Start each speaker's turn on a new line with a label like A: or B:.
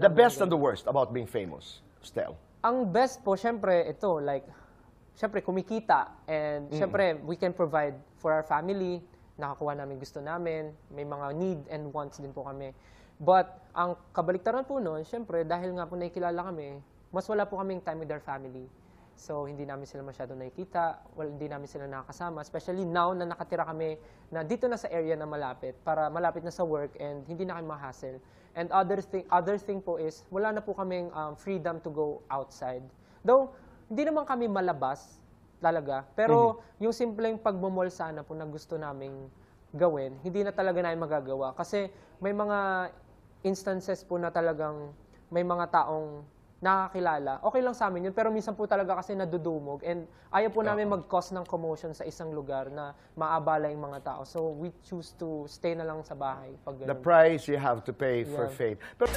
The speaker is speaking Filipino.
A: The best and the worst about being famous, Stel.
B: Ang best po, syempre, ito, like, syempre, kumikita. And syempre, we can provide for our family. Nakakuha namin gusto namin. May mga need and wants din po kami. But, ang kabaliktaran po nun, syempre, dahil nga po nakikilala kami, mas wala po kaming time with our family. So, hindi namin sila masyado nakikita, hindi namin sila nakakasama. Especially now na nakatira kami na dito na sa area na malapit, para malapit na sa work and hindi na kami ma-hassle. And other thing po is, wala na po kaming freedom to go outside. Though, hindi naman kami malabas talaga. Pero yung simpleng pagmamall sana po na gusto naming gawin, hindi na talaga namin magagawa. Kasi may mga instances po na talagang may mga taong nakakilala. Okay lang sa amin yun, pero minsan po talaga kasi nadudumog and ayaw po namin mag-cause ng commotion sa isang lugar na maabala yung mga tao. So, we choose to stay na lang sa bahay. Pag
A: The price you have to pay for fame. Pero